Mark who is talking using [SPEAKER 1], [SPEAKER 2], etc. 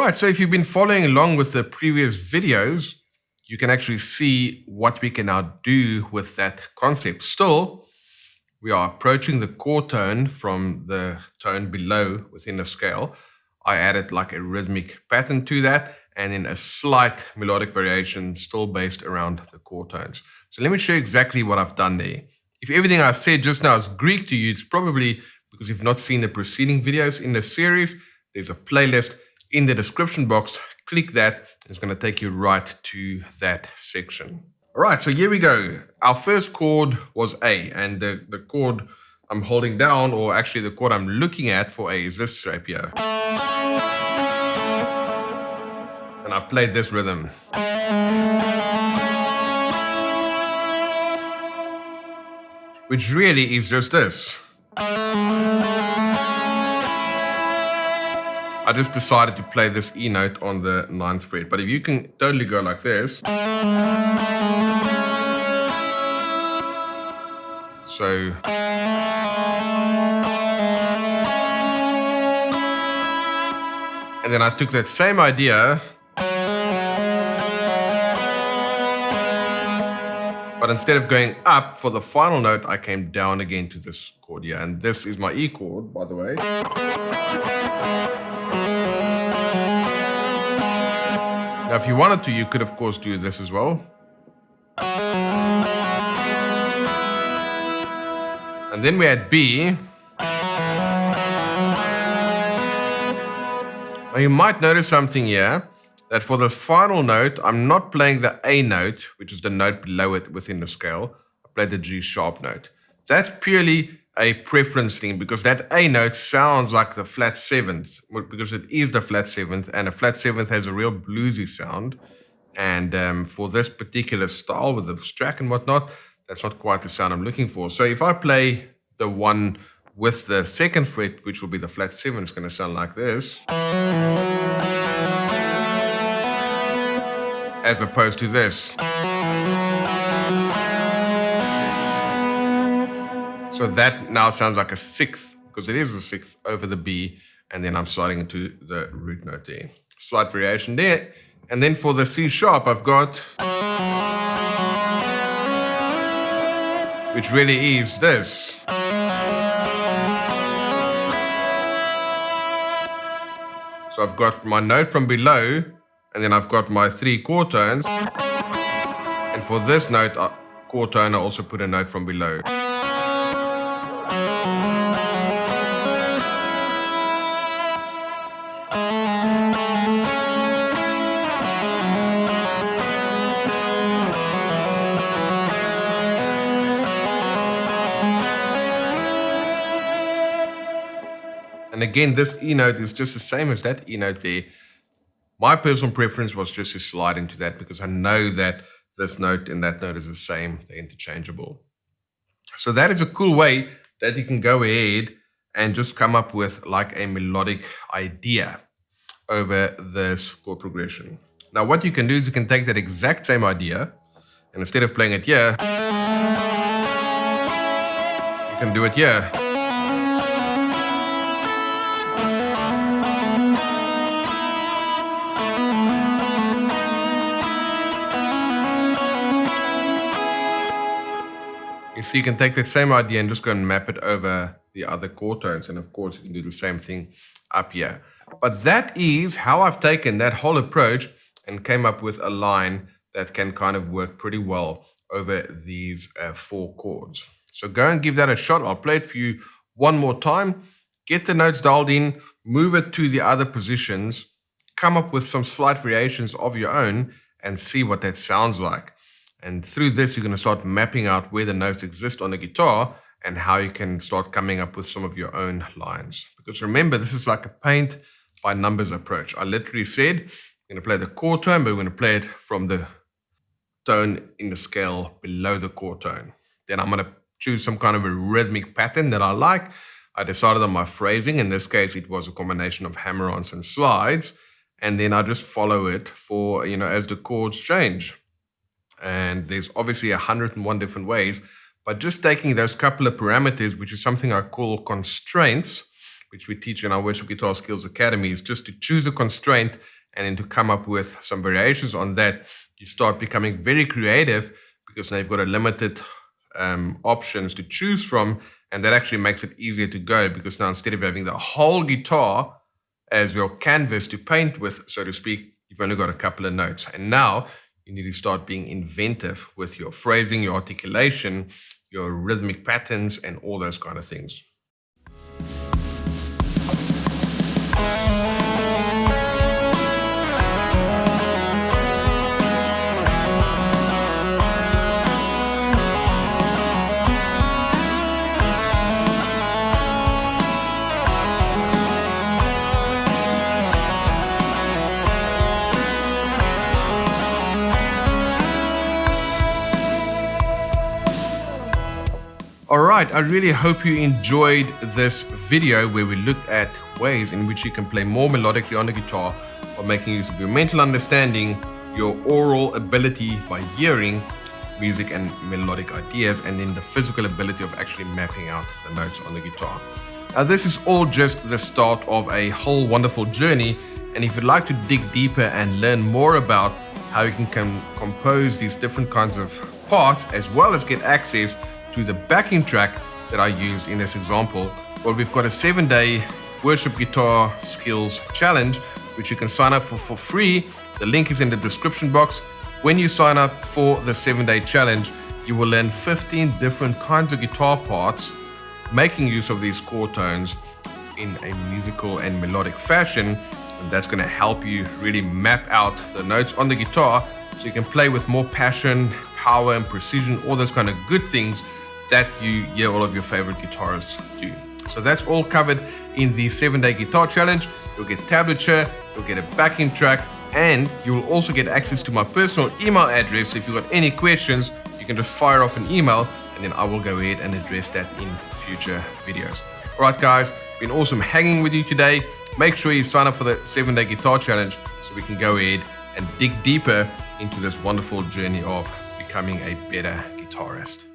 [SPEAKER 1] right, so if you've been following along with the previous videos, you can actually see what we can now do with that concept. Still, we are approaching the chord tone from the tone below within the scale. I added like a rhythmic pattern to that, and then a slight melodic variation still based around the chord tones. So let me show you exactly what I've done there. If everything I said just now is Greek to you, it's probably because you've not seen the preceding videos in the series. There's a playlist in the description box. Click that. It's going to take you right to that section. All right, so here we go. Our first chord was A, and the chord I'm holding down, or actually the chord I'm looking at for A, is this shape here. And I played this rhythm. Which really is just this. I just decided to play this E note on the 9th fret, but if you can totally go like this. So. And then I took that same idea, but instead of going up for the final note, I came down again to this chord here. And this is my E chord, by the way. Now, if you wanted to, you could, of course, do this as well. And then we had B. Now, you might notice something here, that for the final note, I'm not playing the A note, which is the note below it within the scale. I played the G sharp note. That's purely a preference thing, because that A note sounds like the flat 7th, because it is the flat 7th, and a flat 7th has a real bluesy sound. And for this particular style with the stack and whatnot, that's not quite the sound I'm looking for. So if I play the one with the 2nd fret, which will be the flat 7, it's going to sound like this. As opposed to this. So that now sounds like a 6th, because it is a 6th over the B, and then I'm sliding into the root note there. Slight variation there. And then for the C sharp, I've got, which really is this. So I've got my note from below, and then I've got my 3 chord tones. And for this note, chord tone, I also put a note from below. And again, this E note is just the same as that E note there. My personal preference was just to slide into that, because I know that this note and that note is the same, they're interchangeable. So that is a cool way that you can go ahead and just come up with like a melodic idea over this chord progression. Now what you can do is you can take that exact same idea, and instead of playing it here, you can do it here. So you can take that same idea and just go and map it over the other chord tones. And of course, you can do the same thing up here. But that is how I've taken that whole approach and came up with a line that can kind of work pretty well over these 4 chords. So go and give that a shot. I'll play it for you one more time. Get the notes dialed in, move it to the other positions, come up with some slight variations of your own, and see what that sounds like. And through this, you're going to start mapping out where the notes exist on the guitar and how you can start coming up with some of your own lines. Because remember, this is like a paint by numbers approach. I literally said, we're going to play the chord tone, but we're going to play it from the tone in the scale below the chord tone. Then I'm going to choose some kind of a rhythmic pattern that I like. I decided on my phrasing. In this case, it was a combination of hammer-ons and slides. And then I just follow it for, as the chords change. And there's obviously 101 different ways, but just taking those couple of parameters, which is something I call constraints, which we teach in our Worship Guitar Skills Academy, is just to choose a constraint and then to come up with some variations on that, you start becoming very creative because now you've got a limited options to choose from, and that actually makes it easier to go because now instead of having the whole guitar as your canvas to paint with, so to speak, you've only got a couple of notes. And now you need to start being inventive with your phrasing, your articulation, your rhythmic patterns, and all those kind of things. Alright, I really hope you enjoyed this video where we looked at ways in which you can play more melodically on the guitar while making use of your mental understanding, your oral ability by hearing music and melodic ideas, and then the physical ability of actually mapping out the notes on the guitar. Now this is all just the start of a whole wonderful journey, and if you'd like to dig deeper and learn more about how you can compose these different kinds of parts as well as get access to the backing track that I used in this example, well, we've got a 7-day worship guitar skills challenge which you can sign up for free. The link is in the description box. When you sign up for the 7-day challenge, you will learn 15 different kinds of guitar parts making use of these chord tones in a musical and melodic fashion, and that's going to help you really map out the notes on the guitar so you can play with more passion, power, and precision, all those kind of good things that you hear all of your favorite guitarists do. So that's all covered in the 7-day guitar challenge. You'll get tablature, you'll get a backing track, and you will also get access to my personal email address. So if you've got any questions, you can just fire off an email and then I will go ahead and address that in future videos. All right, guys, been awesome hanging with you today. Make sure you sign up for the 7-day guitar challenge so we can go ahead and dig deeper into this wonderful journey of becoming a better guitarist.